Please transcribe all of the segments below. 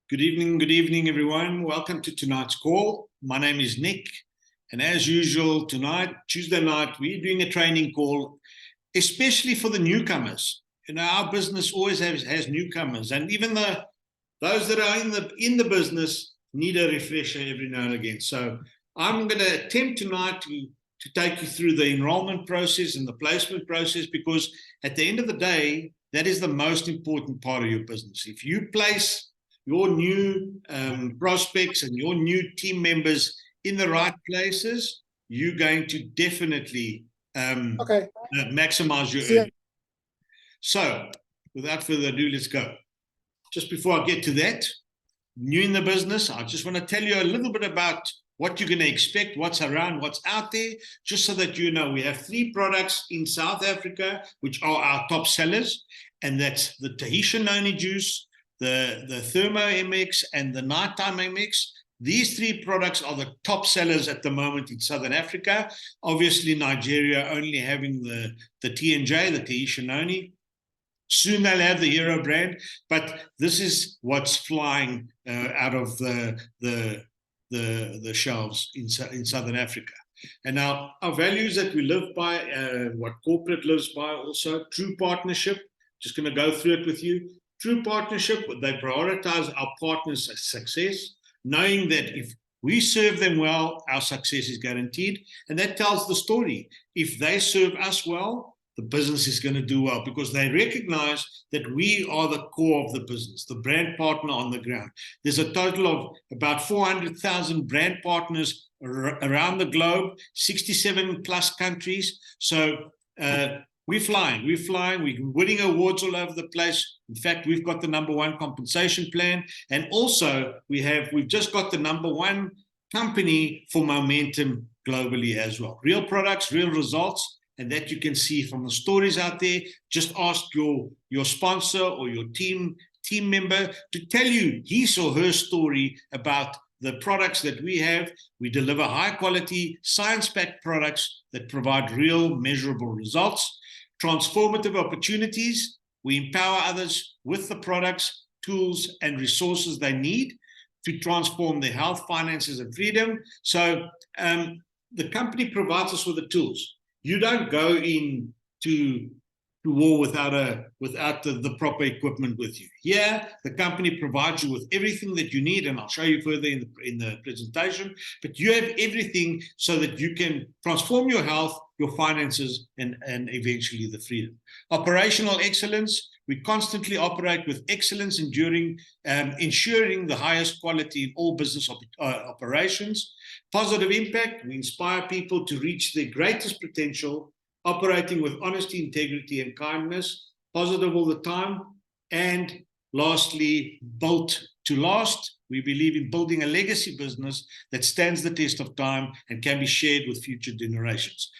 Good evening, everyone. Welcome to tonight's call. My name is Nick, and as usual, tonight, Tuesday night, we're doing a training call, especially for the newcomers. You know, our business always has newcomers, and even those that are in the business need a refresher every now and again. So I'm going to attempt tonight to take you through the enrollment process and the placement process, because at the end of the day, that is the most important part of your business. If you place your new prospects and your new team members in the right places, you're going to definitely maximize your earnings. So without further ado, let's go. Just before I get to that, new in the business, I just want to tell you a little bit about what you're going to expect, what's around, what's out there, just so that you know. We have 3 products in South Africa, which are our top sellers, and that's the Tahitian Noni juice, the Thermo MX, and the Nighttime MX. These 3 products are the top sellers at the moment in Southern Africa. Obviously, Nigeria only having the T&J, the Tahitian Noni. Soon they'll have the Hero brand, but this is what's flying out of the shelves in Southern Africa. And now our values that we live by, what corporate lives by also, true partnership. Just going to go through it with you. True partnership, they prioritize our partners' success, knowing that if we serve them well, our success is guaranteed. And that tells the story. If they serve us well, the business is going to do well, because they recognize that we are the core of the business, the brand partner on the ground. There's a total of about 400,000 brand partners around the globe, 67 plus countries. So we're flying, we're winning awards all over the place. In fact, we've got the #1 compensation plan. And also we've just got the #1 company for momentum globally as well. Real products, real results. And that you can see from the stories out there. Just ask your sponsor or your team member to tell you his or her story about the products that we have. We deliver high quality, science-backed products that provide real measurable results. Transformative opportunities. We empower others with the products, tools, and resources they need to transform their health, finances, and freedom. So the company provides us with the tools. You don't go into war without the proper equipment with you. Here, the company provides you with everything that you need, and I'll show you further in the presentation. But you have everything so that you can transform your health, your finances, and eventually the freedom. Operational excellence. We constantly operate with excellence, ensuring the highest quality in all business operations. Positive impact. We inspire people to reach their greatest potential, operating with honesty, integrity, and kindness. Positive all the time. And lastly, built to last. We believe in building a legacy business that stands the test of time and can be shared with future generations.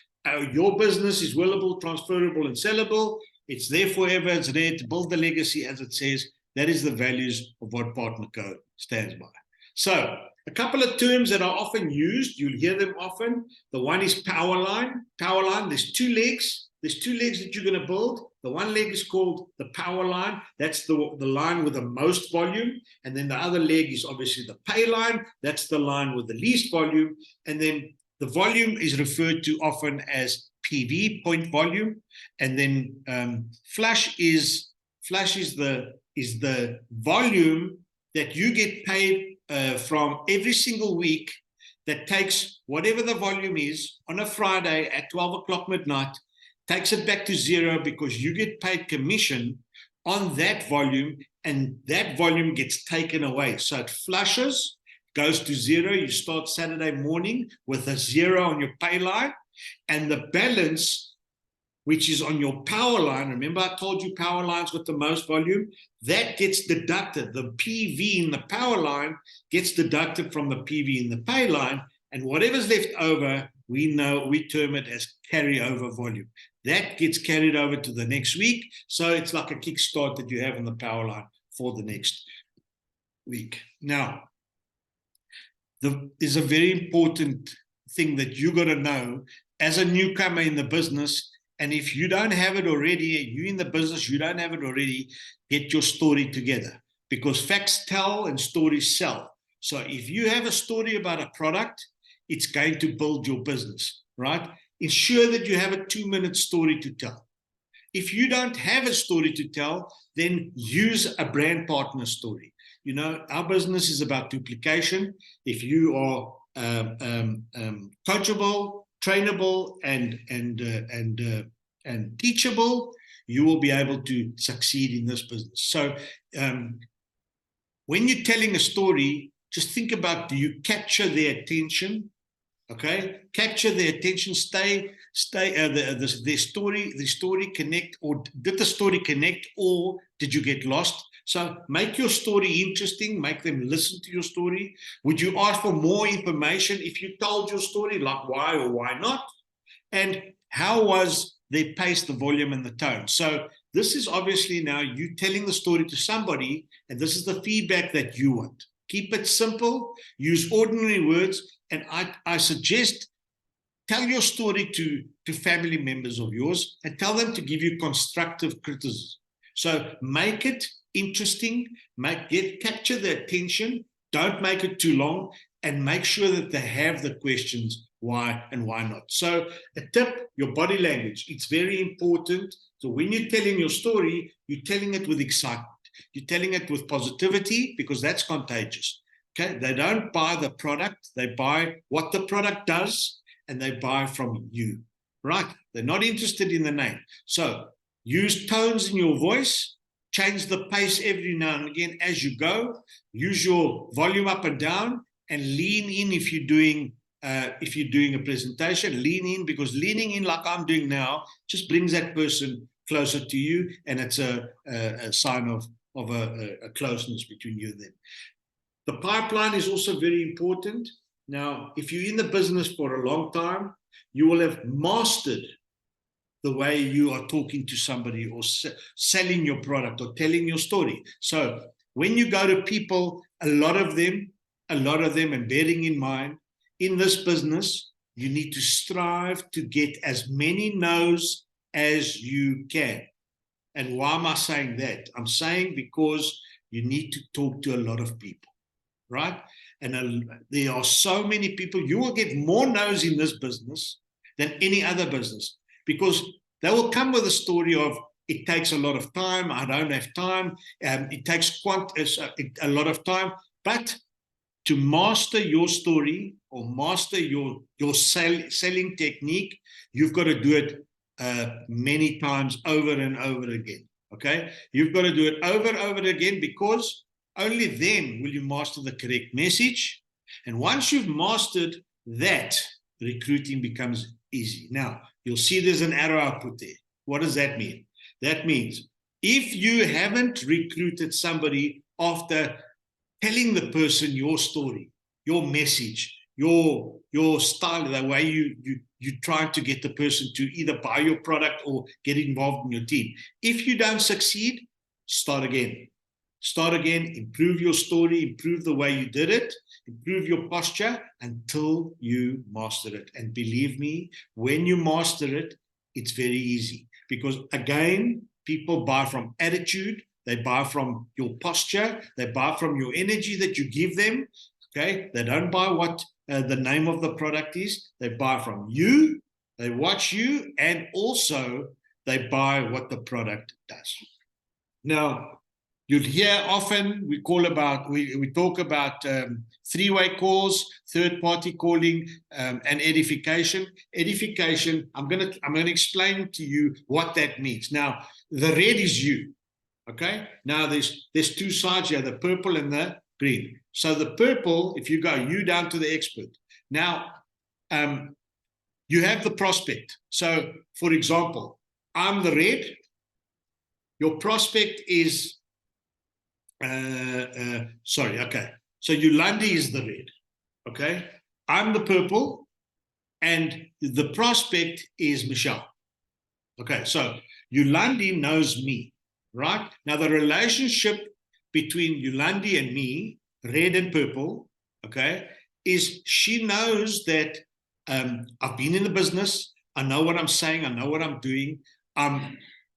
Your business is willable, transferable, and sellable. It's there forever. It's there to build the legacy, as it says. That is the values of what Partner Code stands by. So a couple of terms that are often used, you'll hear them often. The one is power line. Power line, there's 2 legs. There's 2 legs that you're going to build. The one leg is called the power line. That's the line with the most volume. And then the other leg is obviously the pay line. That's the line with the least volume. And then the volume is referred to often as PV, point volume. And then flash is the volume that you get paid from every single week, that takes whatever the volume is on a Friday at 12 o'clock midnight, takes it back to 0, because you get paid commission on that volume, and that volume gets taken away. So it flushes, goes to 0. You start Saturday morning with a 0 on your pay line, and the balance, which is on your power line. Remember, I told you power lines with the most volume. That gets deducted. The PV in the power line gets deducted from the PV in the pay line, and whatever's left over, we term it as carryover volume. That gets carried over to the next week. So it's like a kickstart that you have on the power line for the next week. Now, there's a very important thing that you got to know as a newcomer in the business. And if you don't have it already, you in the business, you don't have it already, get your story together. because facts tell and stories sell. So if you have a story about a product, it's going to build your business, right? Ensure that you have a 2-minute story to tell. If you don't have a story to tell, then use a brand partner story. You know, our business is about duplication. If you are coachable, trainable, and teachable, you will be able to succeed in this business. So when you're telling a story, just think about, do you capture their attention? Okay, capture their attention. The story connect, or did the story connect, or did you get lost? So make your story interesting, make them listen to your story. Would you ask for more information if you told your story, like why or why not? And how was their pace, the volume, and the tone? So this is obviously now you telling the story to somebody, and this is the feedback that you want. Keep it simple, use ordinary words, and I suggest tell your story to family members of yours and tell them to give you constructive criticism. So make it interesting, capture their attention, don't make it too long, and make sure that they have the questions why and why not. So a tip, your body language, it's very important. So when you're telling your story, you're telling it with excitement. You're telling it with positivity, because that's contagious. Okay, they don't buy the product, they buy what the product does, and they buy from you, right? They're not interested in the name. So use tones in your voice, change the pace every now and again as you go, use your volume up and down, and lean in if you're doing a presentation. Lean in, because leaning in like I'm doing now just brings that person closer to you, and it's a sign of a closeness between you and them. The pipeline is also very important. Now, if you're in the business for a long time, you will have mastered the way you are talking to somebody, or selling your product, or telling your story. So when you go to people, a lot of them, and bearing in mind, in this business, you need to strive to get as many no's as you can. And why am I saying that? I'm saying because you need to talk to a lot of people, right? And there are so many people. You will get more no's in this business than any other business, because they will come with a story of, it takes a lot of time, I don't have time, it takes a lot of time. But to master your story, or master your selling technique, you've got to do it many times over and over again. Okay, you've got to do it over and over again, because only then will you master the correct message. And once you've mastered that, recruiting becomes easy. Now, you'll see there's an arrow I put there. What does that mean? That means if you haven't recruited somebody after telling the person your story, your message, your style, the way you try to get the person to either buy your product or get involved in your team. If you don't succeed, start again. Start again, improve your story, improve the way you did it, improve your posture until you master it. And believe me, when you master it, it's very easy. Because again, people buy from attitude, they buy from your posture, they buy from your energy that you give them. Okay, they don't buy what the name of the product is. They buy from you, they watch you, and also they buy what the product does. Now, you'll hear often we talk about three-way calls, third-party calling, and edification. Edification, I'm gonna explain to you what that means. Now, the red is you. Okay. Now there's two sides here, the purple and the green. So the purple, if you go you down to the expert. Now, you have the prospect. So, for example, I'm the red. Your prospect is sorry, okay. So Yolandi is the red, okay? I'm the purple, and the prospect is Michelle. Okay, so Yolandi knows me, right? Now the relationship between Yolandi and me, red and purple, okay, is she knows that I've been in the business, I know what I'm saying, I know what I'm doing,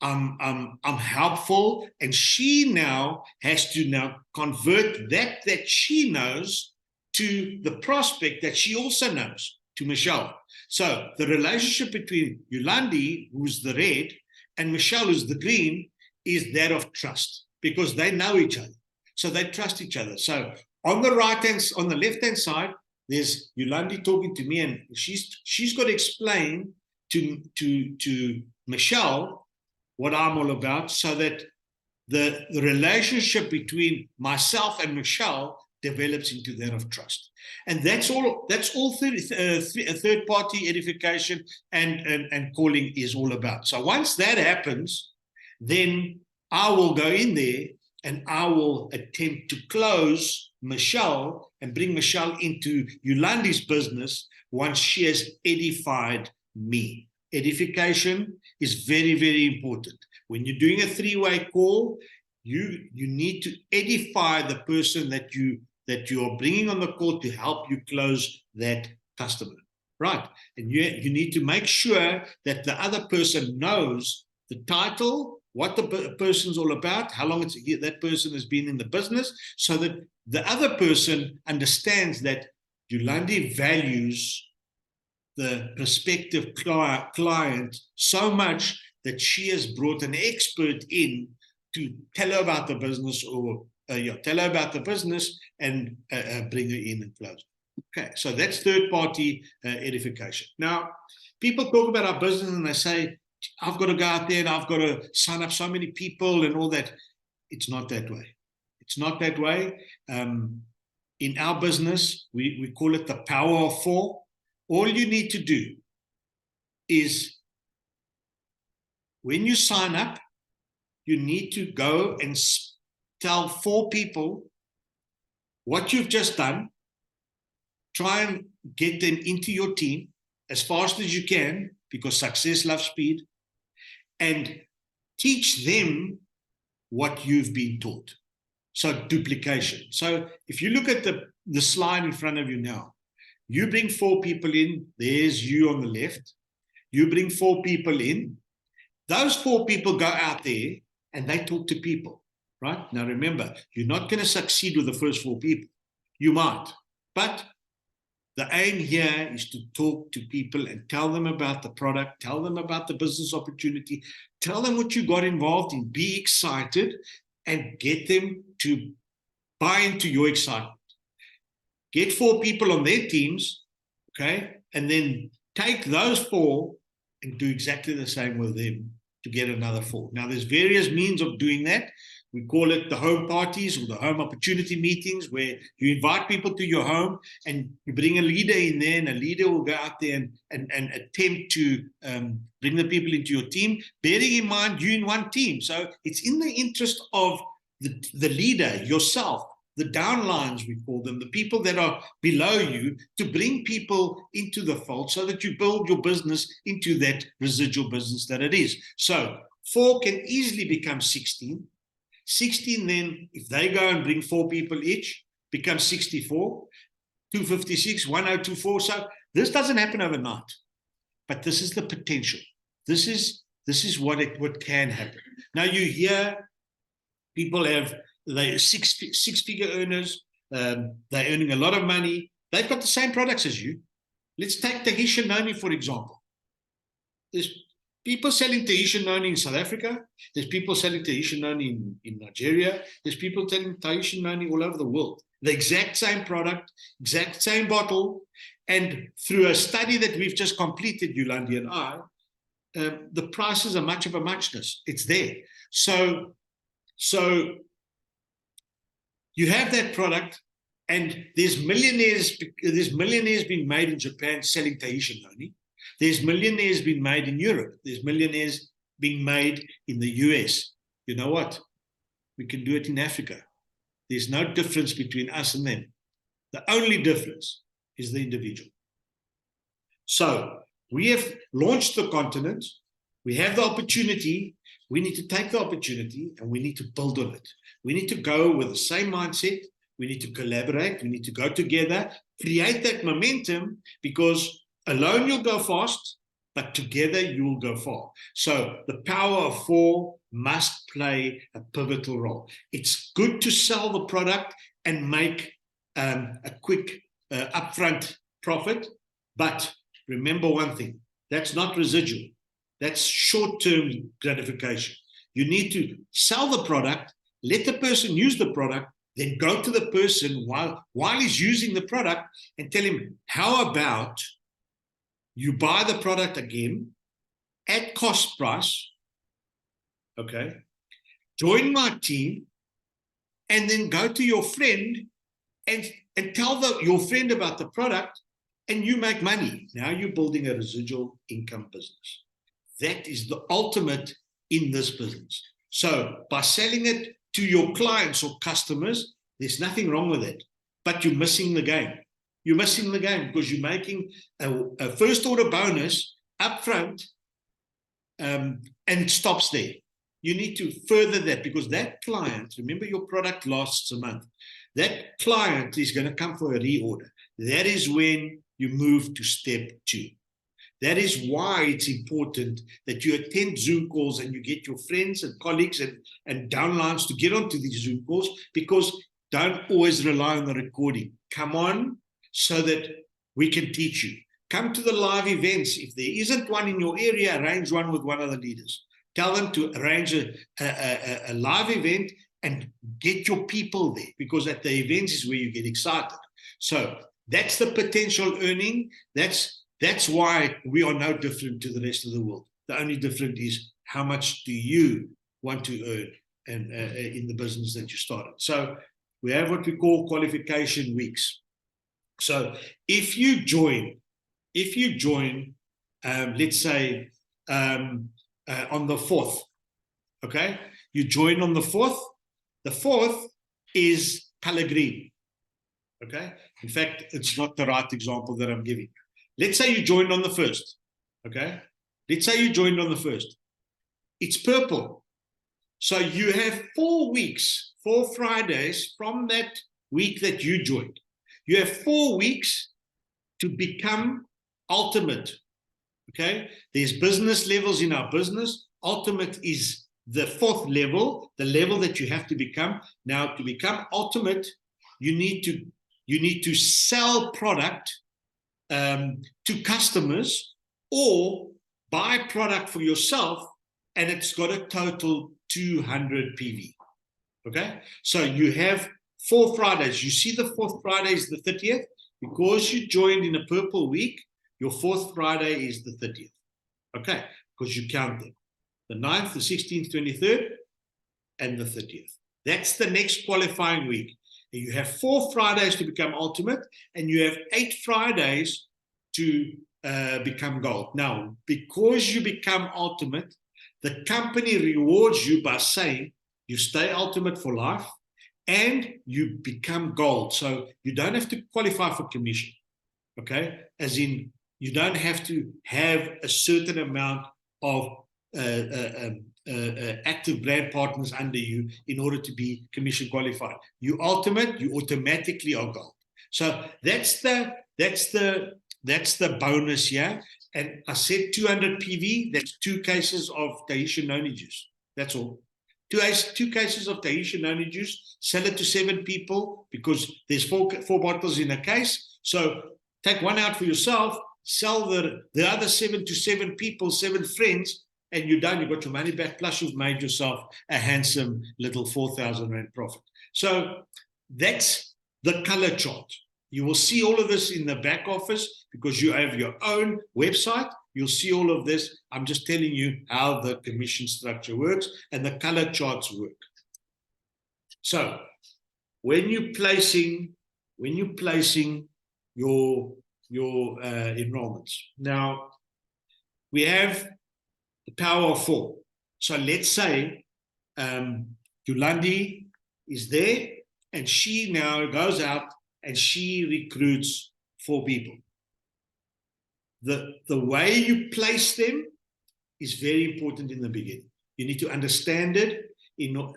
I'm helpful, and she now has to now convert that she knows to the prospect that she also knows, to Michelle. So the relationship between Yolandi, who's the red, and Michelle, who's the green, is that of trust, because they know each other. So they trust each other. So on the left-hand side, there's Yolandi talking to me, and she's got to explain to Michelle what I'm all about, so that the relationship between myself and Michelle develops into that of trust. And that's all third party edification and calling is all about. So once that happens, then I will go in there and I will attempt to close Michelle and bring Michelle into Yolandi's business once she has edified me. Edification is very, very important. When you're doing a three-way call, you need to edify the person that you are bringing on the call to help you close that customer, right? And you need to make sure that the other person knows the title, what the person's all about, how long that person has been in the business, so that the other person understands that Yolandi values the prospective client so much that she has brought an expert in to tell her about the business, or tell her about the business and bring her in and close. Okay, so that's third-party edification. Now, people talk about our business and they say, I've got to go out there and I've got to sign up so many people and all that. It's not that way. It's not that way. In our business, we call it the power of four. All you need to do is, when you sign up, you need to go and tell 4 people what you've just done. Try and get them into your team as fast as you can, because success loves speed, and teach them what you've been taught. So duplication. So if you look at the slide in front of you now, you bring 4 people in, there's you on the left, you bring 4 people in, those 4 people go out there and they talk to people, right? Now remember, you're not going to succeed with the first 4 people. You might, but the aim here is to talk to people and tell them about the product, tell them about the business opportunity, tell them what you got involved in, be excited, and get them to buy into your excitement. Get 4 people on their teams, okay, and then take those 4 and do exactly the same with them to get another 4. Now, there's various means of doing that. We call it the home parties or the home opportunity meetings, where you invite people to your home and you bring a leader in there, and a leader will go out there and attempt to bring the people into your team, bearing in mind you're in one team. So it's in the interest of the leader, yourself, the downlines, we call them, the people that are below you, to bring people into the fold so that you build your business into that residual business that it is. So 4 can easily become 16. 16 then, if they go and bring 4 people each, becomes 64, 256, 1024. So this doesn't happen overnight, but this is the potential. This is what can happen. Now you hear people they're six-figure earners, they're earning a lot of money, they've got the same products as you. Let's take Tahisha Noni, for example. There's people selling Tahisha Noni in South Africa, there's people selling Tahisha Noni in Nigeria, there's people selling Tahisha Noni all over the world. The exact same product, exact same bottle, and through a study that we've just completed, Yolandi and I, the prices are much of a muchness. It's there. So you have that product, and there's millionaires being made in Japan selling Tahisha Noni. There's millionaires being made in Europe. There's millionaires being made in the US. You know what? We can do it in Africa. There's no difference between us and them. The only difference is the individual. So we have launched the continent. We have the opportunity. We need to take the opportunity and we need to build on it. We need to go with the same mindset. We need to collaborate. We need to go together, create that momentum, because alone you'll go fast, but together you will go far. So the power of four must play a pivotal role. It's good to sell the product and make a quick upfront profit, but remember one thing, that's not residual. That's short-term gratification. You need to sell the product, let the person use the product, then go to the person while he's using the product and tell him, how about you buy the product again at cost price, okay? Join my team, and then go to your friend and tell your friend about the product, and you make money. Now you're building a residual income business. That is the ultimate in this business. So by selling it to your clients or customers, there's nothing wrong with it, but you're missing the game. You're missing the game because you're making a first order bonus up front, and it stops there. You need to further that, because that client, remember, your product lasts a month. That client is going to come for a reorder. That is when you move to step 2. That is why it's important that you attend Zoom calls and you get your friends and colleagues and downlines to get onto these Zoom calls, because don't always rely on the recording. Come on so that we can teach you. Come to the live events. If there isn't one in your area, arrange one with one of the leaders. Tell them to arrange a live event and get your people there, because at the events is where you get excited. So that's the potential earning. That's why we are no different to the rest of the world. The only difference is how much do you want to earn and in the business that you started. So we have what we call qualification weeks. So if you join, let's say on the 4th, okay? You join on the 4th. The 4th is Pellegrini, okay? In fact, it's not the right example that I'm giving. Let's say you joined on the 1st, okay? Let's say you joined on the 1st. It's purple. So you have 4 weeks, 4 Fridays from that week that you joined. You have 4 weeks to become ultimate, okay? There's business levels in our business. Ultimate is the 4th level, the level that you have to become. Now, to become ultimate, you need to sell product to customers, or buy product for yourself, and it's got a total 200 PV. Okay, so you have 4 Fridays. You see, the 4th Friday is the 30th. Because you joined in a purple week, your 4th Friday is the 30th. Okay, because you count them. The 9th, the 16th, 23rd, and the 30th. That's the next qualifying week. And you have 4 Fridays to become ultimate, and you have 8 Fridays to become gold. Now, because you become ultimate, the company rewards you by saying you stay ultimate for life and you become gold. So you don't have to qualify for commission, okay? As in, you don't have to have a certain amount of active brand partners under you in order to be commission qualified. You ultimate, you automatically are gold. So that's the bonus here. And I said 200 PV, that's 2 cases of Tahitian noni juice. That's all. 2 cases of Tahitian noni juice, sell it to 7 people, because there's 4 bottles in a case. So take 1 out for yourself, sell the other 7 to 7 people, 7 friends, and you're done. You've got your money back, plus you've made yourself a handsome little 4,000 Rand profit. So that's the color chart. You will see all of this in the back office, because you have your own website. You'll see all of this. I'm just telling you how the commission structure works and the color charts work. So when you're placing your enrollments, now we have the power of 4. So let's say Yolandi is there, and she now goes out and she recruits 4 people. The way you place them is very important in the beginning. You need to understand it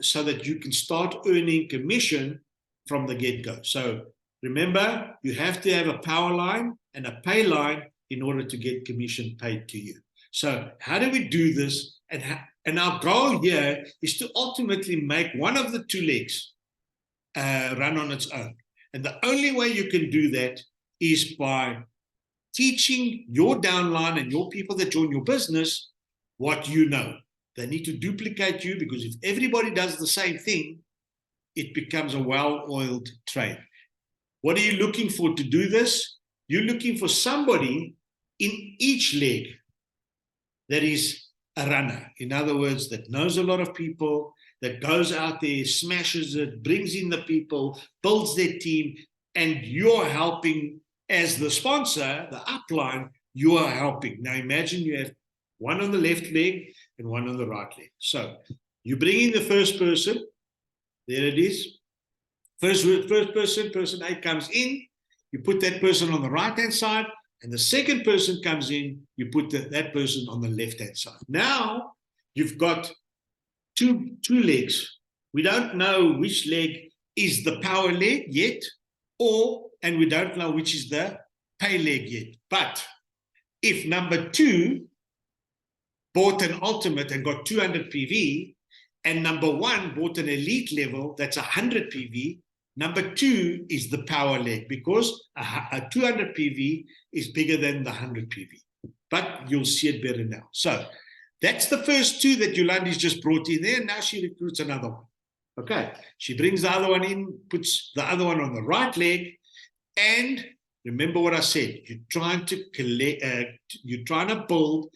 so that you can start earning commission from the get-go. So remember, you have to have a power line and a pay line in order to get commission paid to you. So how do we do this? And our goal here is to ultimately make one of the two legs run on its own. And the only way you can do that is by teaching your downline and your people that join your business what you know. They need to duplicate you, because if everybody does the same thing, it becomes a well-oiled train. What are you looking for to do this? You're looking for somebody in each leg that is a runner. In other words, that knows a lot of people, that goes out there, smashes it, brings in the people, builds their team, and you're helping as the sponsor, the upline, you are helping. Now imagine you have one on the left leg and one on the right leg. So you bring in the first person, there it is. First person, person A comes in, you put that person on the right-hand side, and the second person comes in, you put that person on the left-hand side. Now you've got two legs. We don't know which leg is the power leg yet, and we don't know which is the pay leg yet. But if number 2 bought an ultimate and got 200 PV, and number 1 bought an elite level that's 100 PV, number 2 is the power leg, because a 200 PV is bigger than the 100 PV. But you'll see it better now. So that's the first 2 that Yolandi's just brought in there. Now she recruits another one. Okay, she brings the other one in, puts the other one on the right leg, and remember what I said. You're trying to build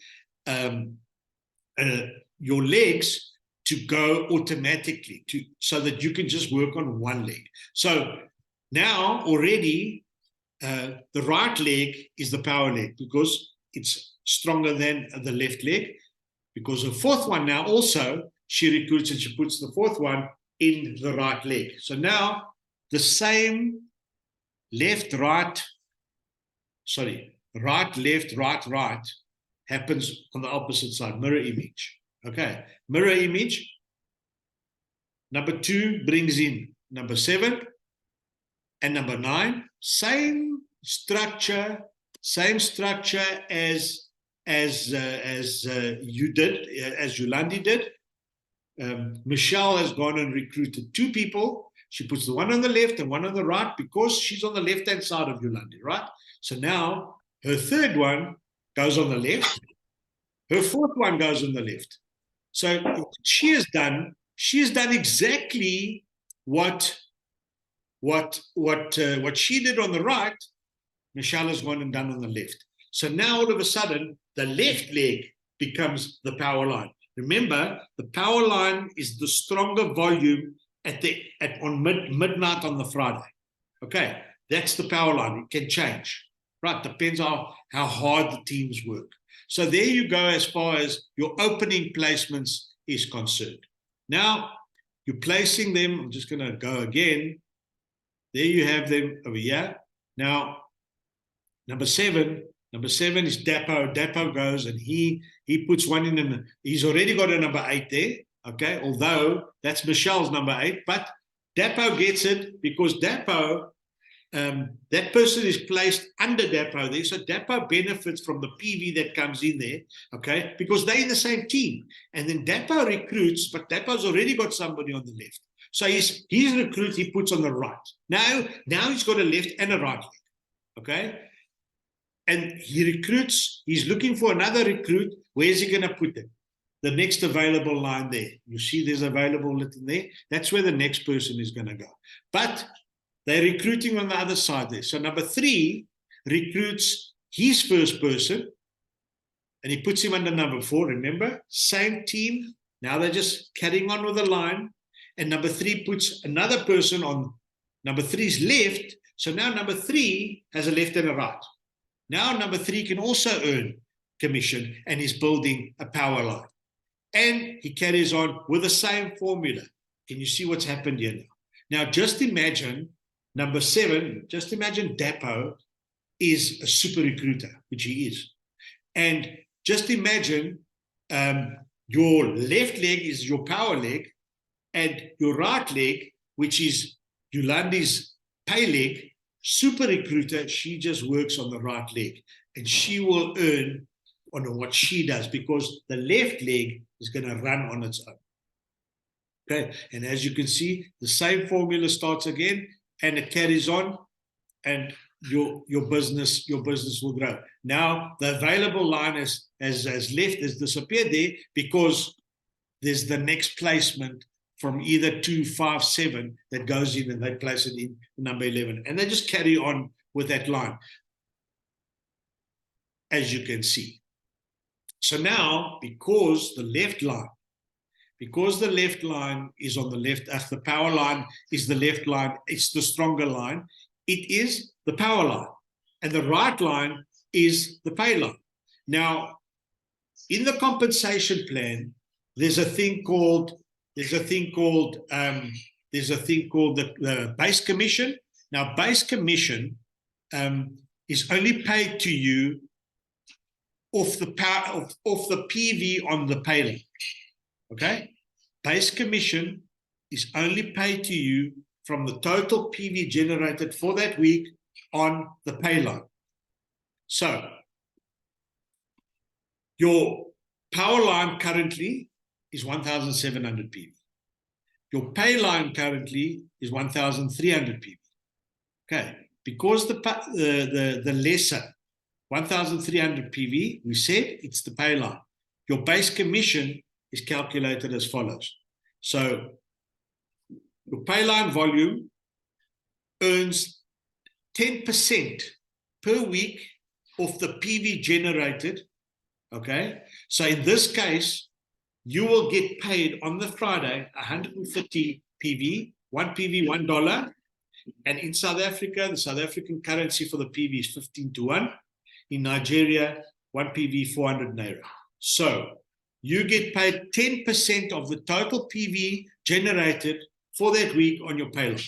your legs to go automatically, so that you can just work on one leg. So now already the right leg is the power leg, because it's stronger than the left leg, because the fourth one now also she recruits, and she puts the fourth one in the right leg. So now the same right, left, right happens on the opposite side, mirror image. Okay, mirror image. Number 2 brings in number 7 and number 9. Same structure as you did, as Yolandi did. Michelle has gone and recruited 2 people. She puts the one on the left and one on the right, because she's on the left-hand side of Yolandi, right? So now her third one goes on the left. Her fourth one goes on the left. So she has done exactly what she did on the right, Michelle has gone and done on the left. So now all of a sudden, the left leg becomes the power line. Remember, the power line is the stronger volume on midnight on the Friday. Okay, that's the power line. It can change, right? Depends on how hard the teams work. So there you go as far as your opening placements is concerned. Now, you're placing them. I'm just going to go again. There you have them over here. Now, number 7 is Dapo. Dapo goes and he puts one in, and he's already got a number 8 there. Okay, although that's Michelle's number 8, but Dapo gets it because Dapo, that person is placed under Dapo there, so Dapo benefits from the PV that comes in there, okay, because they're in the same team. And then Dapo recruits, but Dapo's already got somebody on the left. So his recruit he puts on the right. Now he's got a left and a right leg, okay? And he recruits, he's looking for another recruit. Where's he going to put them? The next available line there. You see there's available written there. That's where the next person is going to go. But they're recruiting on the other side there. So number 3 recruits his first person, and he puts him under number 4. Remember, same team. Now they're just carrying on with the line. And number 3 puts another person on number 3's left. So now number 3 has a left and a right. Now number 3 can also earn commission and is building a power line. And he carries on with the same formula. Can you see what's happened here now? Now just imagine number 7, just imagine Dapo is a super recruiter, which he is. And just imagine your left leg is your power leg, and your right leg, which is Yolandi's pay leg, super recruiter, she just works on the right leg. and she will earn on what she does, because the left leg is going to run on its own. Okay, and as you can see, the same formula starts again, and it carries on, and your business will grow. Now the available line has disappeared there, because there's the next placement from either 2, 5, 7 that goes in, and they place it in number 11, and they just carry on with that line, as you can see. So now, because the left line is on the left, the power line is the left line, it's the stronger line, it is the power line, and the right line is the pay line. Now, in the compensation plan, there's a thing called the base commission. Now, base commission is only paid to you off the PV on the pay line. Okay, base commission is only paid to you from the total PV generated for that week on the pay line. So your power line currently is 1,700 PV. Your pay line currently is 1,300 PV. Okay, because the lesser 1,300 PV, we said it's the pay line. Your base commission is calculated as follows. So your pay line volume earns 10% per week of the PV generated. Okay, so in this case, you will get paid on the Friday 130 PV, one PV $1, and in South Africa, the South African currency for the PV is 15 to 1. In Nigeria, one PV 400 naira. So you get paid 10% of the total PV generated for that week on your pay line.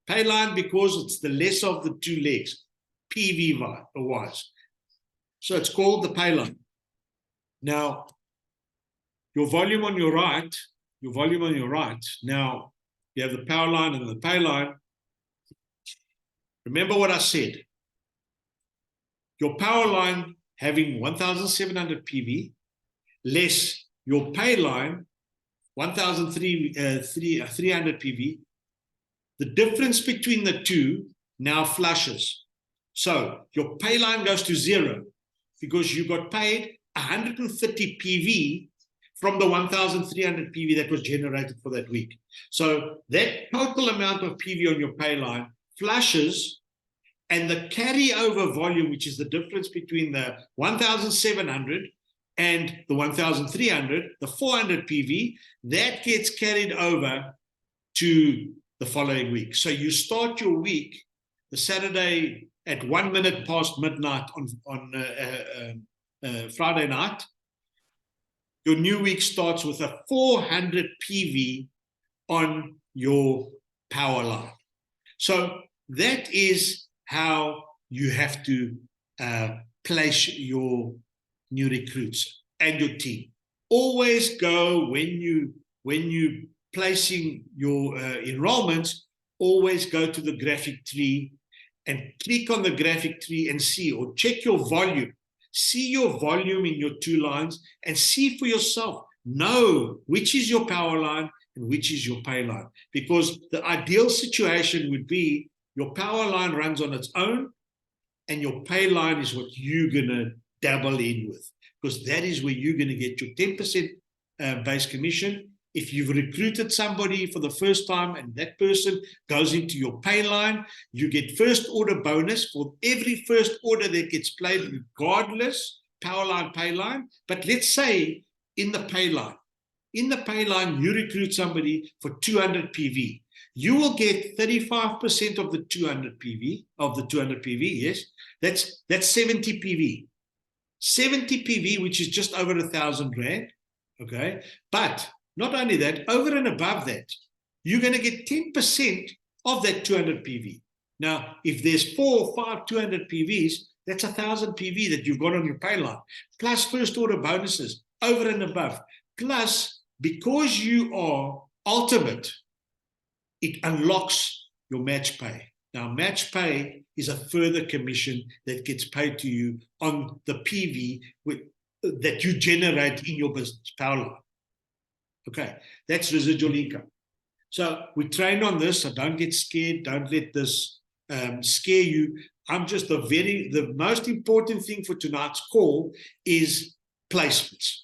Pay line, because it's the lesser of the two legs, PV wise. So it's called the pay line. Now, your volume on your right, now you have the power line and the pay line. Remember what I said. Your power line having 1,700 PV, less your pay line 1,300 PV, the difference between the two now flushes. So your pay line goes to 0, because you got paid 130 PV from the 1,300 PV that was generated for that week. So that total amount of PV on your pay line flushes, and the carryover volume, which is the difference between the 1,700 and the 1,300, the 400 PV, that gets carried over to the following week. So you start your week the Saturday at 1 minute past midnight on Friday night. Your new week starts with a 400 PV on your power line. So that is how you have to place your new recruits and your team. Always go, when you placing your enrollments, always go to the graphic tree and click on the graphic tree and see, or check your volume. See your volume in your two lines and see for yourself. Know which is your power line and which is your pay line. Because the ideal situation would be your power line runs on its own and your pay line is what you're going to dabble in with. Because that is where you're going to get your 10% base commission. If you've recruited somebody for the first time and that person goes into your pay line, you get first order bonus for every first order that gets played, regardless, power line, pay line. But let's say in the pay line, you recruit somebody for 200 PV. You will get 35% of the 200 PV, yes? That's 70 PV. 70 PV, which is just over 1,000 rand, okay? But not only that, over and above that, you're going to get 10% of that 200 PV. Now, if there's 4 or 5 200 PVs, that's 1,000 PV that you've got on your pay line, plus first order bonuses over and above. Plus, because you are ultimate, it unlocks your match pay. Now, match pay is a further commission that gets paid to you on the PV that you generate in your business, power line. Okay, that's residual income. So we train on this, so don't get scared. Don't let this scare you. I'm just the most important thing for tonight's call is placements.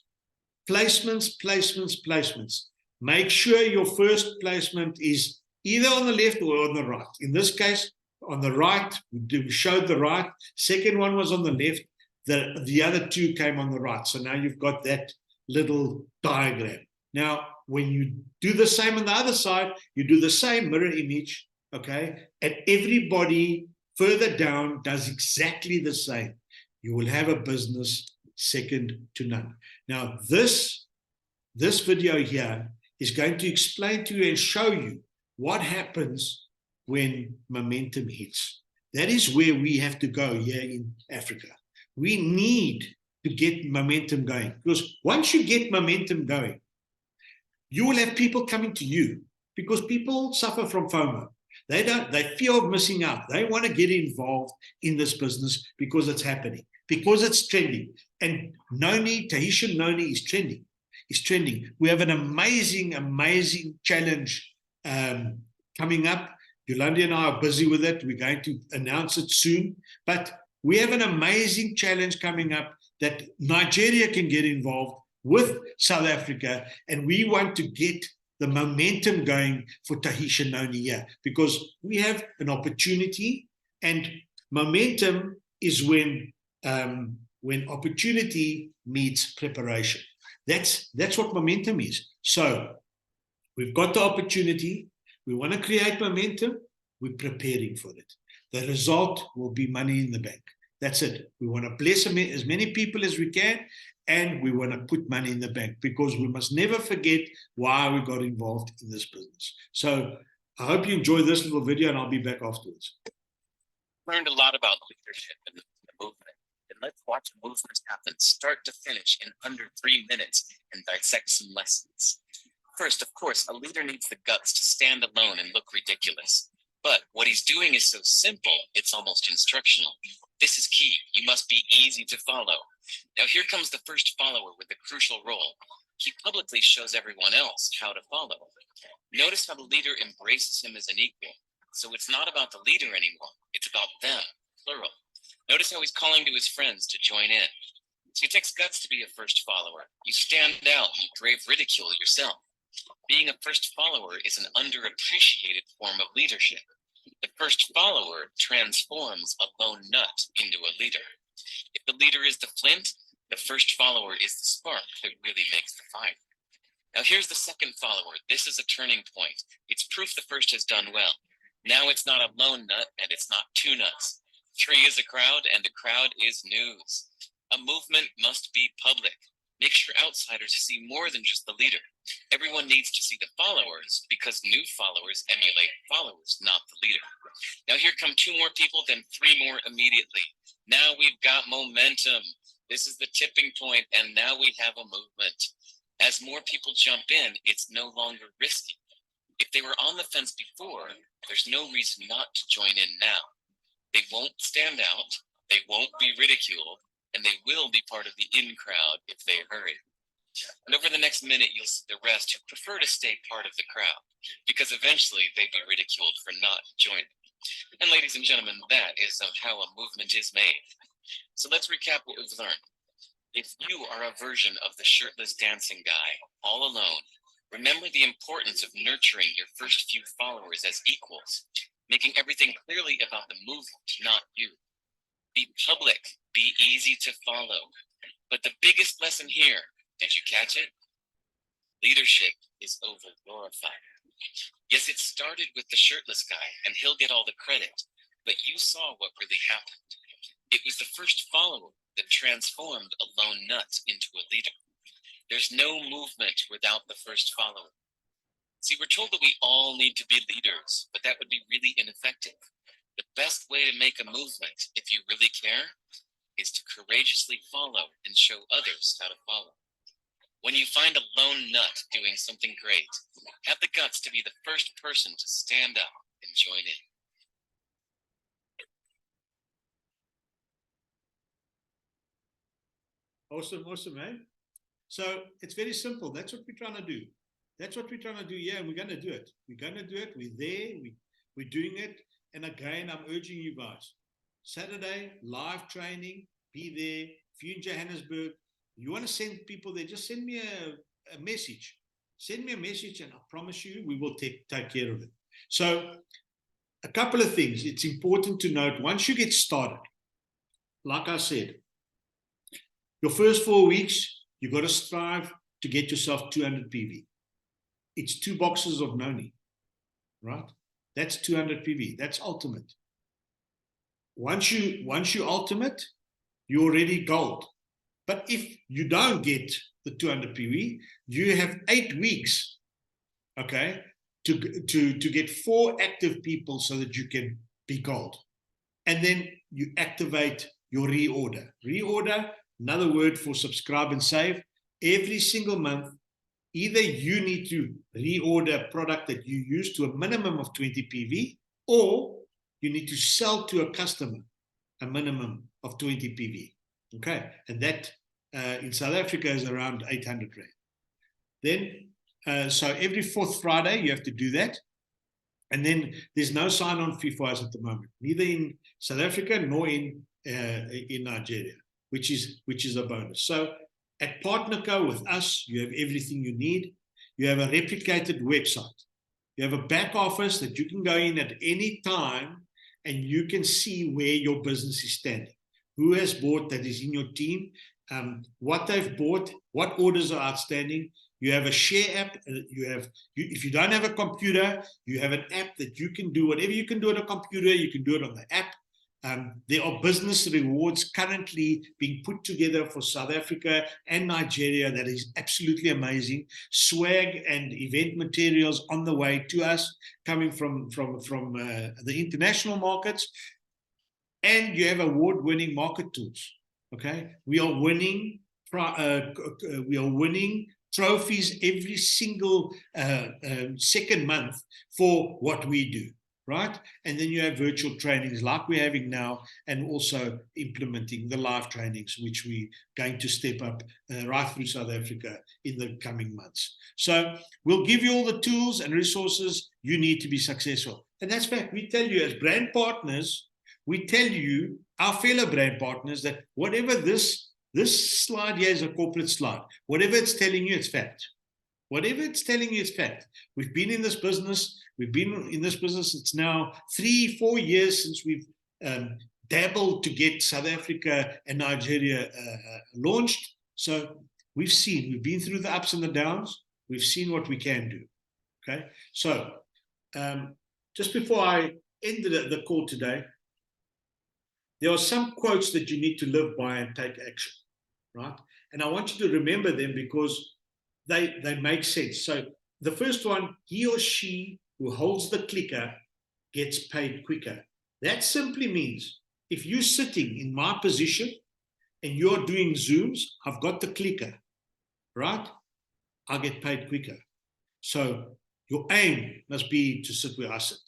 Placements. Make sure your first placement is either on the left or on the right. In this case, on the right, we showed the right. Second one was on the left. The other two came on the right. So now you've got that little diagram. Now, when you do the same on the other side, you do the same mirror image, okay? And everybody further down does exactly the same. You will have a business second to none. Now, this video here is going to explain to you and show you what happens when momentum hits. That is where we have to go here in Africa. We need to get momentum going, because once you get momentum going, you will have people coming to you, because people suffer from FOMO. They fear of missing out. They want to get involved in this business because it's happening, because it's trending. And Tahitian Noni is trending. It's trending. We have an amazing challenge coming up. Yolanda and I are busy with it. We're going to announce it soon. But we have an amazing challenge coming up that Nigeria can get involved with South Africa, and we want to get the momentum going for Tahitian Noni here, because we have an opportunity, and momentum is when opportunity meets preparation. That's what momentum is. So we've got the opportunity. We want to create momentum. We're preparing for it. The result will be money in the bank. That's it. We want to bless as many people as we can, and we want to put money in the bank, because we must never forget why we got involved in this business. So I hope you enjoy this little video, and I'll be back afterwards. Learned a lot about leadership and the movement. And let's watch movements happen start to finish in under 3 minutes and dissect some lessons. First, of course, a leader needs the guts to stand alone and look ridiculous. But what he's doing is so simple, it's almost instructional. This is key. You must be easy to follow. Now here comes the first follower with the crucial role. He publicly shows everyone else how to follow. Notice how the leader embraces him as an equal. So it's not about the leader anymore. It's about them, plural. Notice how he's calling to his friends to join in. So it takes guts to be a first follower. You stand out and you brave ridicule yourself. Being a first follower is an underappreciated form of leadership. The first follower transforms a lone nut into a leader. If the leader is the flint, the first follower is the spark that really makes the fire. Now here's the second follower. This is a turning point. It's proof the first has done well. Now it's not a lone nut and it's not two nuts. 3 is a crowd and a crowd is news. A movement must be public. Make sure outsiders see more than just the leader. Everyone needs to see the followers, because new followers emulate followers, not the leader. Now here come 2 more people, then 3 more immediately. Now we've got momentum. This is the tipping point, and now we have a movement. As more people jump in, it's no longer risky. If they were on the fence before, there's no reason not to join in now. They won't stand out, they won't be ridiculed, and they will be part of the in crowd if they hurry. And over the next minute, you'll see the rest who prefer to stay part of the crowd, because eventually they'd be ridiculed for not joining. And ladies and gentlemen, that is how a movement is made. So let's recap what we've learned. If you are a version of the shirtless dancing guy, all alone, remember the importance of nurturing your first few followers as equals, making everything clearly about the movement, not you. Be public, be easy to follow. But the biggest lesson here, did you catch it? Leadership is over-glorified. Yes, it started with the shirtless guy, and he'll get all the credit, but you saw what really happened. It was the first follower that transformed a lone nut into a leader. There's no movement without the first follower. See, we're told that we all need to be leaders, but that would be really ineffective. The best way to make a movement, if you really care, is to courageously follow and show others how to follow. When you find a lone nut doing something great, have the guts to be the first person to stand up and join in. Awesome, awesome, eh? So it's very simple. That's what we're trying to do. That's what we're trying to do. Yeah, and we're going to do it. We're going to do it. We're there. We're doing it. And again, I'm urging you guys. Saturday, live training. Be there. If you're in Johannesburg, you want to send people there, just send me a message. Send me a message, and I promise you, we will take care of it. So a couple of things. It's important to note, once you get started, like I said, your first 4 weeks, you got to strive to get yourself 200 PV. It's 2 boxes of noni, right? That's 200 PV. That's ultimate. Once you ultimate, you're already gold. But if you don't get the 200 PV, you have 8 weeks, okay, to get 4 active people so that you can be gold. And then you activate your reorder. Reorder, another word for subscribe and save. Every single month, either you need to reorder a product that you use to a minimum of 20 PV, or you need to sell to a customer a minimum of 20 PV. Okay, and that in South Africa is around 800 Rand. Then, so every 4th Friday, you have to do that. And then there's no sign-on fee for us at the moment, neither in South Africa nor in Nigeria, which is a bonus. So at PartnerCo with us, you have everything you need. You have a replicated website. You have a back office that you can go in at any time, and you can see where your business is standing, who has bought that is in your team, what they've bought, what orders are outstanding. You have a share app. If you don't have a computer, you have an app that you can do whatever you can do on a computer, you can do it on the app. There are business rewards currently being put together for South Africa and Nigeria that is absolutely amazing. Swag and event materials on the way to us, coming from the international markets. And you have award-winning market tools. Okay, we are winning trophies every single second month for what we do, right? And then you have virtual trainings like we're having now, and also implementing the live trainings, which we're going to step up right through South Africa in the coming months. So we'll give you all the tools and resources you need to be successful. And that's fact. We tell you as brand partners, we tell you, our fellow brand partners, that whatever this slide here is a corporate slide. Whatever it's telling you, it's fact. Whatever it's telling you, it's fact. We've been in this business. It's now 3-4 years since we've dabbled to get South Africa and Nigeria launched. So we've been through the ups and the downs. We've seen what we can do. Okay. So just before I end the call today, there are some quotes that you need to live by and take action, right? And I want you to remember them because they make sense. So the first one, he or she who holds the clicker gets paid quicker. That simply means if you're sitting in my position and you're doing Zooms, I've got the clicker, right? I get paid quicker. So your aim must be to sit where I sit,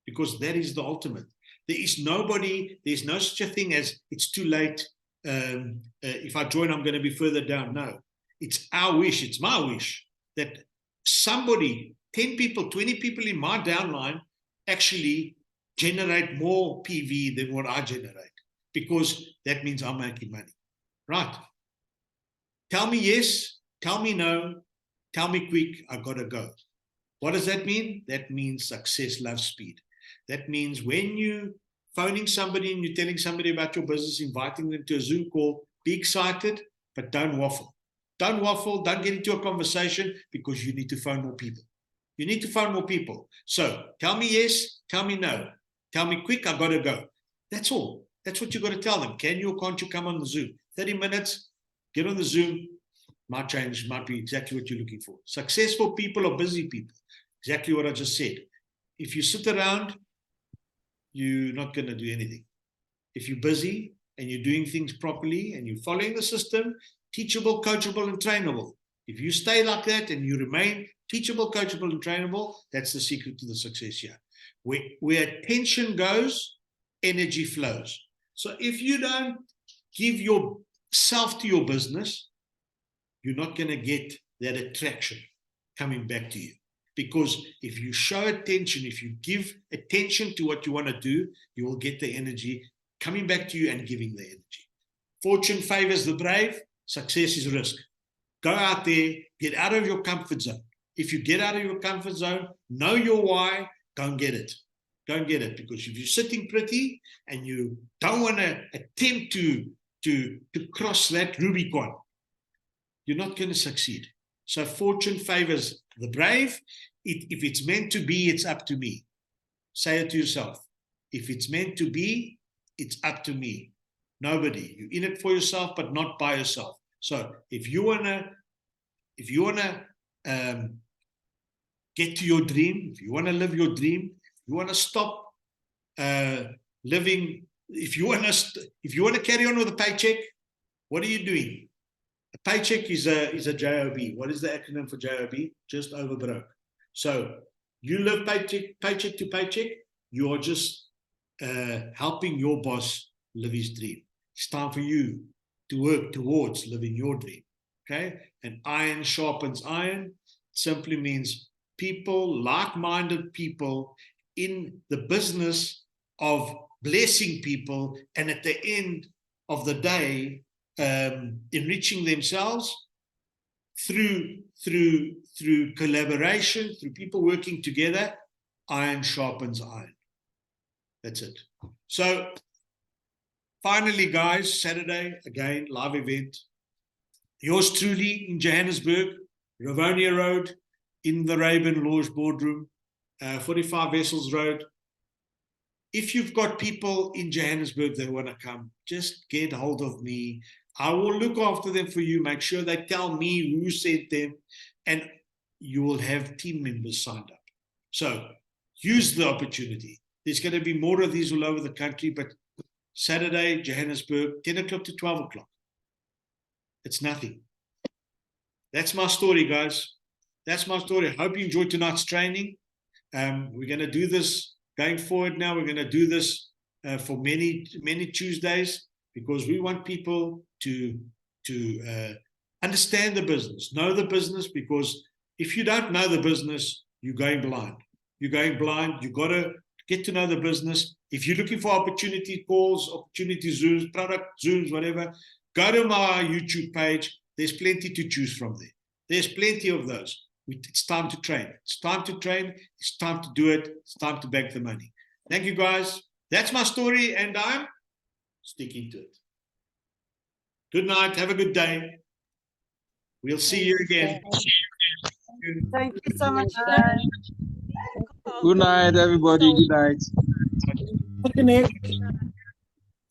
because that is the ultimate. There's no such a thing as it's too late. If I join, I'm going to be further down. No, it's our wish. It's my wish that somebody, 10 people, 20 people in my downline actually generate more PV than what I generate, because that means I'm making money, right? Tell me yes, tell me no, tell me quick, I got to go. What does that mean? That means success loves speed. That means when you phoning somebody and you're telling somebody about your business, inviting them to a Zoom call, be excited, but don't waffle. Don't waffle, don't get into a conversation, because you need to phone more people. You need to phone more people. So tell me yes, tell me no. Tell me quick, I got to go. That's all. That's what you got to tell them. Can you or can't you come on the Zoom? 30 minutes, get on the Zoom. Might change, might be exactly what you're looking for. Successful people or busy people. Exactly what I just said. If you sit around, you're not going to do anything. If you're busy and you're doing things properly and you're following the system, teachable, coachable, and trainable. If you stay like that and you remain teachable, coachable, and trainable, that's the secret to the success here. Where attention goes, energy flows. So if you don't give your self to your business, you're not going to get that attraction coming back to you. Because if you show attention, if you give attention to what you want to do, you will get the energy coming back to you and giving the energy. Fortune favors the brave, success is risk. Go out there, get out of your comfort zone. If you get out of your comfort zone, know your why, go and get it. Go and get it. Because if you're sitting pretty and you don't want to attempt to cross that Rubicon, you're not going to succeed. So fortune favors the brave. If it's meant to be, it's up to me. Say it to yourself. If it's meant to be, it's up to me. Nobody. You're in it for yourself, but not by yourself. So if you wanna get to your dream, if you wanna live your dream, if you wanna stop living, if you wanna carry on with a paycheck, what are you doing? A paycheck is a job. What is the acronym for job? Just over broke. So you live paycheck to paycheck. You are just helping your boss live his dream. It's time for you to work towards living your dream. Okay? And iron sharpens iron. Simply means people, like-minded people in the business of blessing people, and at the end of the day, enriching themselves through collaboration, through people working together. Iron sharpens iron. That's it. So finally, guys, Saturday, again, live event. Yours truly in Johannesburg, Rivonia Road, in the Raven Lodge Boardroom, 45 Vessels Road. If you've got people in Johannesburg that want to come, just get hold of me. I will look after them for you, make sure they tell me who sent them, and you will have team members signed up. So use the opportunity. There's going to be more of these all over the country, but Saturday, Johannesburg, 10 o'clock to 12 o'clock. It's nothing. That's my story, guys. That's my story. I hope you enjoyed tonight's training. We're going to do this going forward now. We're going to do this for many Tuesdays, because we want people to understand the business, know the business, because if you don't know the business, you're going blind. You're going blind. You've got to get to know the business. If you're looking for opportunity calls, opportunity Zooms, product Zooms, whatever, go to my YouTube page. There's plenty to choose from there. There's plenty of those. It's time to train. It's time to train. It's time to do it. It's time to bank the money. Thank you, guys. That's my story, and I'm sticking to it. Good night. Have a good day. We'll see you again. Thank you so much, guys. Good night, everybody. Good night. Good night.